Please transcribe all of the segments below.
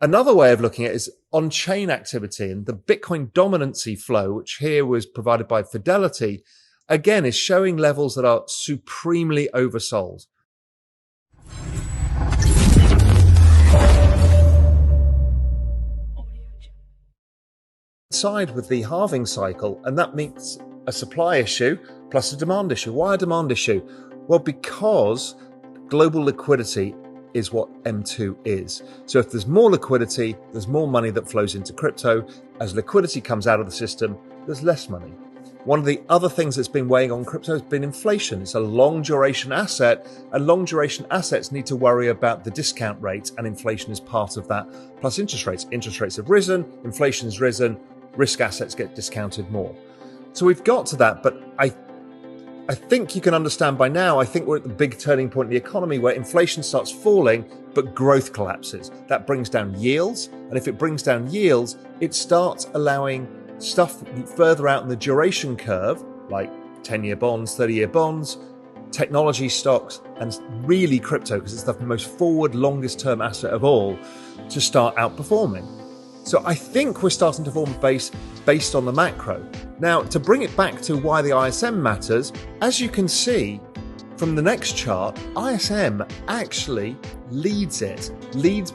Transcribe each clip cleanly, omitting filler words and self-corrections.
Another way of looking at it is on-chain activity, and the Bitcoin dominancy flow, which here was provided by Fidelity, again is showing levels that are supremely oversold. Side with the halving cycle, and that means a supply issue plus a demand issue. Why a demand issue? Well, because global liquidity is what M2 is. So if there's more liquidity, there's more money that flows into crypto. As liquidity comes out of the system, there's less money. One of the other things that's been weighing on crypto has been inflation. It's a long duration asset, and long duration assets need to worry about the discount rate, and inflation is part of that, plus interest rates. Interest rates have risen, inflation has risen, risk assets get discounted more. So we've got to that, but I think you can understand by now, I think we're at the big turning point in the economy where inflation starts falling, but growth collapses. That brings down yields. And if it brings down yields, it starts allowing stuff further out in the duration curve, like 10-year bonds, 30-year bonds, technology stocks, and really crypto, because it's the most forward, longest term asset of all, to start outperforming. So I think we're starting to form a base based on the macro. Now, to bring it back to why the ISM matters, as you can see from the next chart, ISM actually leads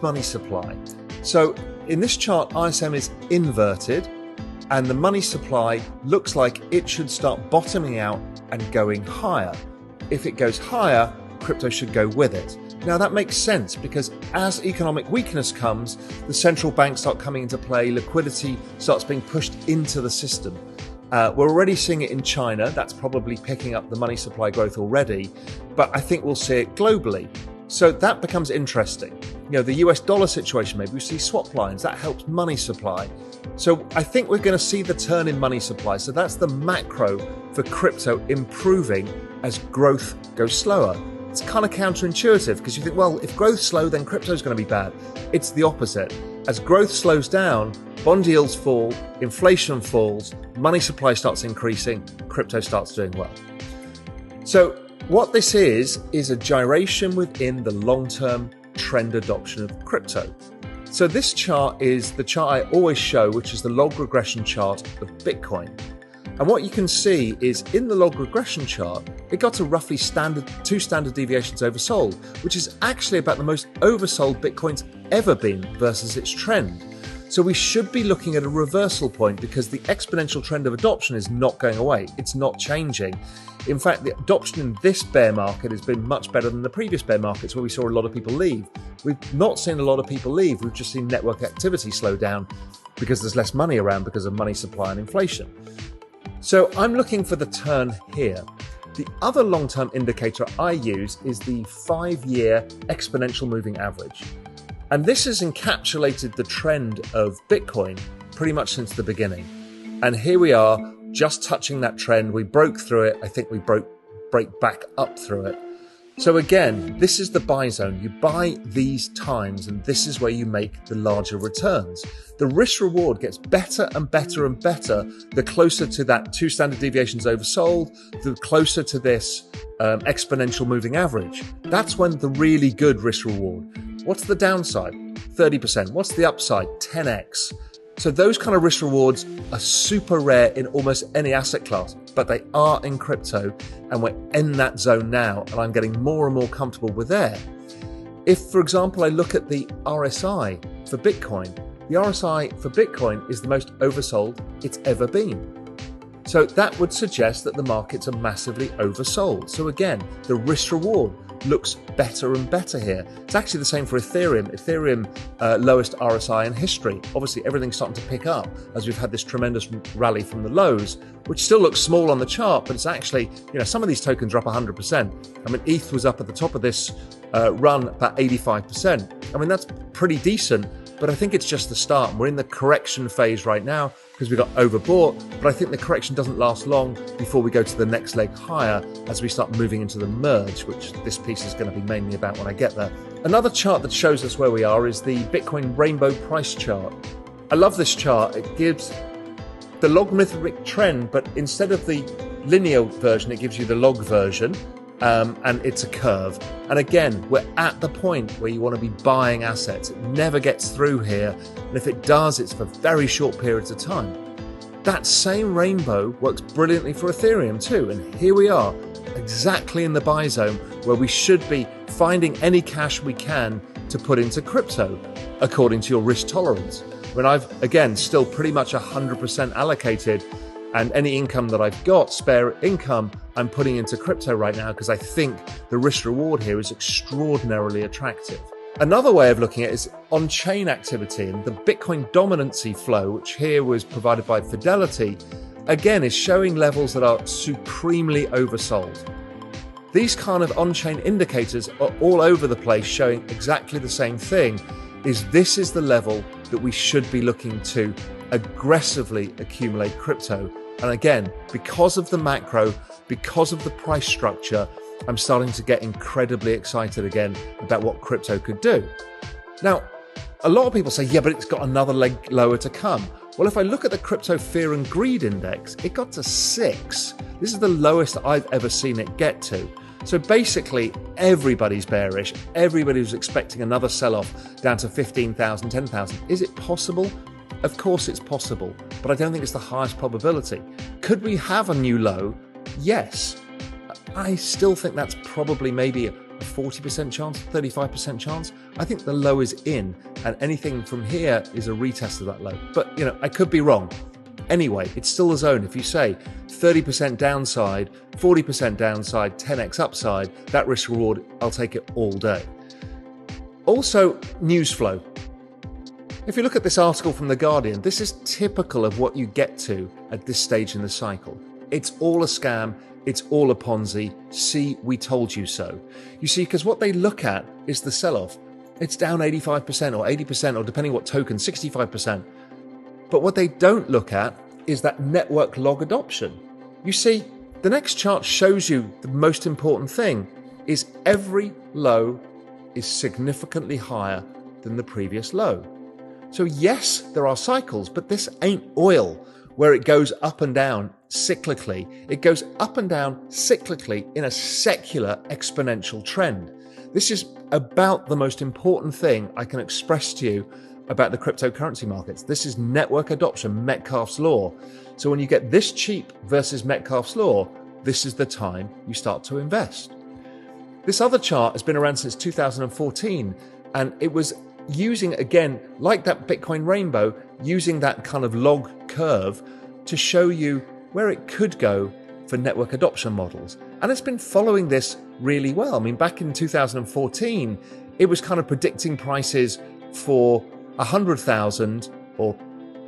money supply. So in this chart, ISM is inverted, and the money supply looks like it should start bottoming out and going higher. If it goes higher, crypto should go with it. Now that makes sense because as economic weakness comes, the central banks start coming into play, liquidity starts being pushed into the system. We're already seeing it in China. That's probably picking up the money supply growth already, but I think we'll see it globally. So that becomes interesting. You know, the US dollar situation, maybe we see swap lines, that helps money supply. So I think we're going to see the turn in money supply. So that's the macro for crypto improving as growth goes slower. It's kind of counterintuitive because you think, well, if growth's slow, then crypto's going to be bad. It's the opposite. As growth slows down, bond yields fall, inflation falls, money supply starts increasing, crypto starts doing well. So what this is a gyration within the long-term trend adoption of crypto. So this chart is the chart I always show, which is the log regression chart of Bitcoin. And what you can see is in the log regression chart, it got to roughly 2 standard deviations oversold, which is actually about the most oversold Bitcoin's ever been versus its trend. So we should be looking at a reversal point because the exponential trend of adoption is not going away. It's not changing. In fact, the adoption in this bear market has been much better than the previous bear markets where we saw a lot of people leave. We've not seen a lot of people leave. We've just seen network activity slow down because there's less money around because of money supply and inflation. So I'm looking for the turn here. The other long-term indicator I use is the 5-year exponential moving average. And this has encapsulated the trend of Bitcoin pretty much since the beginning. And here we are, just touching that trend. We broke through it. I think we break back up through it. So again, this is the buy zone. You buy these times, and this is where you make the larger returns. The risk reward gets better and better and better the closer to that 2 standard deviations oversold, the closer to this exponential moving average. That's when the really good risk reward. What's the downside? 30%. What's the upside? 10x. So those kind of risk rewards are super rare in almost any asset class, but they are in crypto, and we're in that zone now, and I'm getting more and more comfortable with there. If, for example, I look at the RSI for Bitcoin, the RSI for Bitcoin is the most oversold it's ever been. So that would suggest that the markets are massively oversold. So again, the risk reward looks better and better here. It's actually the same for Ethereum. Ethereum, lowest RSI in history. Obviously, everything's starting to pick up as we've had this tremendous rally from the lows, which still looks small on the chart, but it's actually, some of these tokens are up 100%. I mean, ETH was up at the top of this run about 85%. I mean, that's pretty decent, but I think it's just the start. We're in the correction phase right now because we got overbought, but I think the correction doesn't last long before we go to the next leg higher as we start moving into the merge, which this piece is going to be mainly about when I get there. Another chart that shows us where we are is the Bitcoin rainbow price chart. I love this chart. It gives the logarithmic trend, but instead of the linear version, it gives you the log version. and it's a curve. And again, we're at the point where you want to be buying assets. It never gets through here, and if it does, it's for very short periods of time. That same rainbow works brilliantly for Ethereum too, and here we are, exactly in the buy zone where we should be finding any cash we can to put into crypto, according to your risk tolerance. When I've, again, still pretty much 100% allocated, and any income that I've got, spare income, I'm putting into crypto right now because I think the risk reward here is extraordinarily attractive. Another way of looking at it is on-chain activity, and the Bitcoin dominancy flow, which here was provided by Fidelity, again is showing levels that are supremely oversold. These kind of on-chain indicators are all over the place showing exactly the same thing, this is the level that we should be looking to aggressively accumulate crypto. And again, because of the macro, because of the price structure, I'm starting to get incredibly excited again about what crypto could do. Now, a lot of people say, yeah, but it's got another leg lower to come. Well, if I look at the crypto fear and greed index, it got to 6. This is the lowest I've ever seen it get to. So basically, everybody's bearish. Everybody was expecting another sell-off down to 15,000, 10,000. Is it possible? Of course it's possible, but I don't think it's the highest probability. Could we have a new low? Yes. I still think that's probably maybe a 40% chance, 35% chance. I think the low is in, and anything from here is a retest of that low. But, I could be wrong. Anyway, it's still a zone. If you say 30% downside, 40% downside, 10x upside, that risk reward, I'll take it all day. Also, news flow. If you look at this article from The Guardian, this is typical of what you get to at this stage in the cycle. It's all a scam. It's all a Ponzi. See, we told you so. You see, because what they look at is the sell-off. It's down 85% or 80%, or depending what token, 65%. But what they don't look at is that network log adoption. You see, the next chart shows you the most important thing is every low is significantly higher than the previous low. So yes, there are cycles, but this ain't oil where it goes up and down cyclically. It goes up and down cyclically in a secular exponential trend. This is about the most important thing I can express to you about the cryptocurrency markets. This is network adoption, Metcalfe's law. So when you get this cheap versus Metcalfe's law, this is the time you start to invest. This other chart has been around since 2014, and it was using, again, like that Bitcoin rainbow, using that kind of log curve to show you where it could go for network adoption models. And it's been following this really well. I mean, back in 2014, it was kind of predicting prices for 100,000 or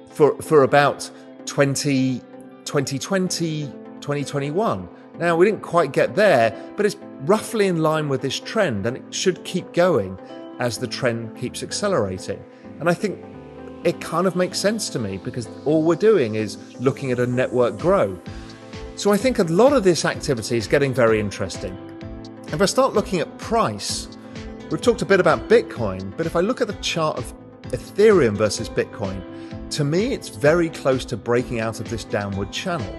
for about 2020, 2021. Now, we didn't quite get there, but it's roughly in line with this trend, and it should keep going as the trend keeps accelerating. And I think it kind of makes sense to me because all we're doing is looking at a network grow. So I think a lot of this activity is getting very interesting. If I start looking at price, we've talked a bit about Bitcoin, but if I look at the chart of Ethereum versus Bitcoin, to me, it's very close to breaking out of this downward channel.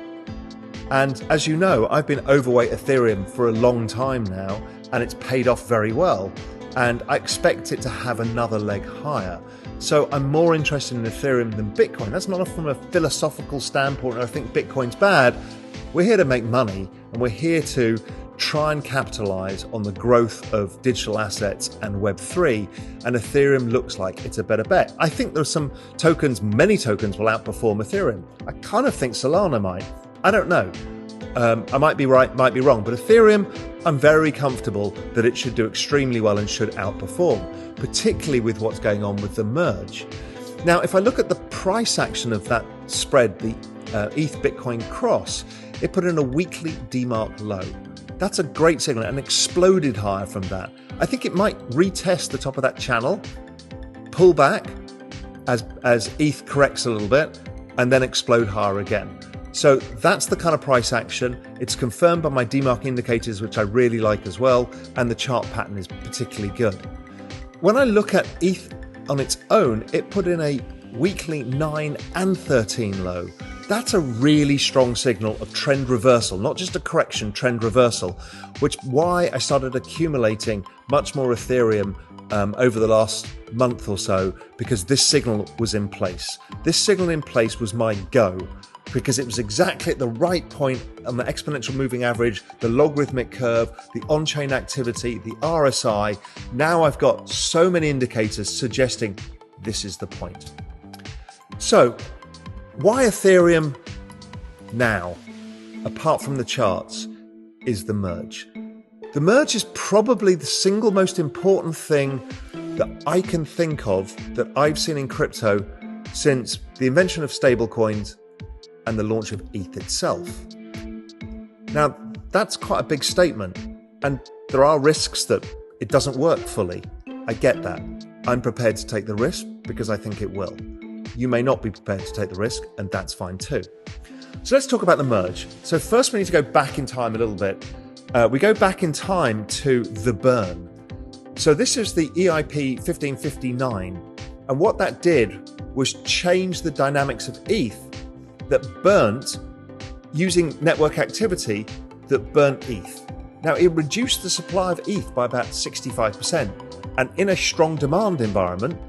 And as you know, I've been overweight Ethereum for a long time now, and it's paid off very well. And I expect it to have another leg higher. So I'm more interested in Ethereum than Bitcoin. That's not from a philosophical standpoint. I think Bitcoin's bad. We're here to make money, and we're here to try and capitalize on the growth of digital assets and Web3, and Ethereum looks like it's a better bet. I think there's some tokens, many tokens will outperform Ethereum. I kind of think Solana might. I don't know. I might be right, might be wrong, but Ethereum, I'm very comfortable that it should do extremely well and should outperform, particularly with what's going on with the merge. Now, if I look at the price action of that spread, the ETH Bitcoin cross, it put in a weekly DMARC low. That's a great signal and exploded higher from that. I think it might retest the top of that channel, pull back as ETH corrects a little bit, and then explode higher again. So that's the kind of price action. It's confirmed by my DMARC indicators, which I really like as well, and the chart pattern is particularly good. When I look at ETH on its own, it put in a weekly 9 and 13 low. That's a really strong signal of trend reversal, not just a correction, trend reversal, which why I started accumulating much more Ethereum over the last month or so, because this signal was in place. This signal in place was my go, because it was exactly at the right point on the exponential moving average, the logarithmic curve, the on-chain activity, the RSI. Now I've got so many indicators suggesting this is the point. So why Ethereum now, apart from the charts, is the merge. The merge is probably the single most important thing that I can think of that I've seen in crypto since the invention of stablecoins and the launch of ETH itself. Now, that's quite a big statement, and there are risks that it doesn't work fully. I get that. I'm prepared to take the risk because I think it will. You may not be prepared to take the risk, and that's fine too. So let's talk about the merge. So first we need to go back in time a little bit. We go back in time to the burn. So this is the EIP 1559. And what that did was change the dynamics of ETH that burnt using network activity that burnt ETH. Now it reduced the supply of ETH by about 65%. And in a strong demand environment,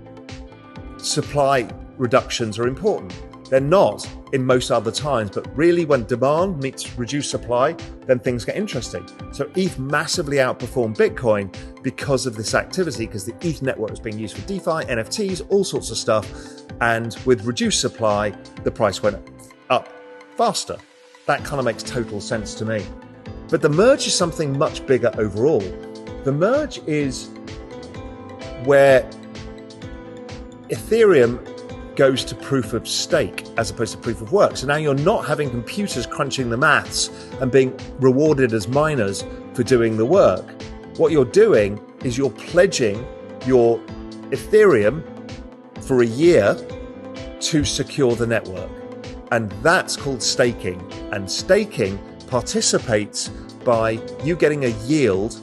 supply reductions are important. They're not in most other times, but really when demand meets reduced supply, then things get interesting. So ETH massively outperformed Bitcoin because of this activity, because the ETH network was being used for DeFi, NFTs, all sorts of stuff. And with reduced supply, the price went up faster. That kind of makes total sense to me. But the merge is something much bigger overall. The merge is where Ethereum goes to proof of stake as opposed to proof of work. So now you're not having computers crunching the maths and being rewarded as miners for doing the work. What you're doing is you're pledging your Ethereum for a year to secure the network. And that's called staking. And staking participates by you getting a yield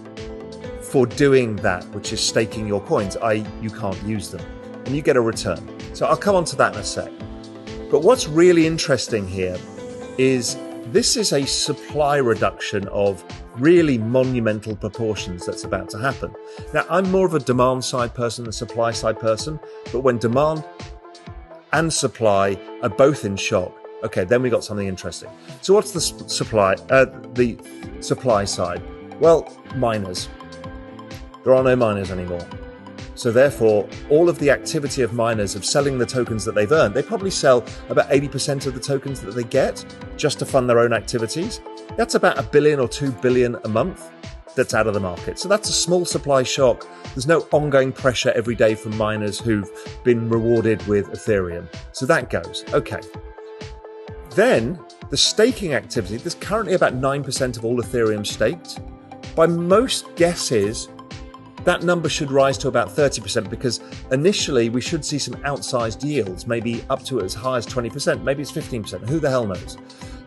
for doing that, which is staking your coins, i.e. you can't use them, and you get a return. So I'll come on to that in a sec. But what's really interesting here is this is a supply reduction of really monumental proportions that's about to happen. Now, I'm more of a demand side person than a supply side person, but when demand and supply are both in shock, okay, then we got something interesting. So what's the supply side? Well, miners. There are no miners anymore. So therefore, all of the activity of miners of selling the tokens that they've earned, they probably sell about 80% of the tokens that they get just to fund their own activities. That's about $1 billion or $2 billion a month that's out of the market. So that's a small supply shock. There's no ongoing pressure every day from miners who've been rewarded with Ethereum. So that goes. Okay. Then the staking activity, there's currently about 9% of all Ethereum staked. By most guesses, that number should rise to about 30% because initially we should see some outsized yields, maybe up to as high as 20%, maybe it's 15%, who the hell knows.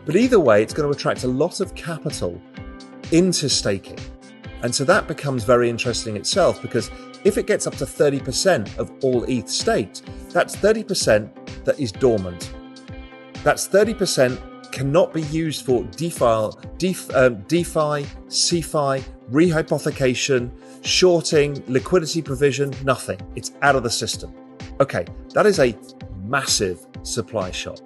But either way, it's going to attract a lot of capital into staking. And so that becomes very interesting itself, because if it gets up to 30% of all ETH staked, that's 30% that is dormant. That's 30% cannot be used for DeFi, CeFi, rehypothecation, shorting, liquidity provision, nothing. It's out of the system. Okay, that is a massive supply shock.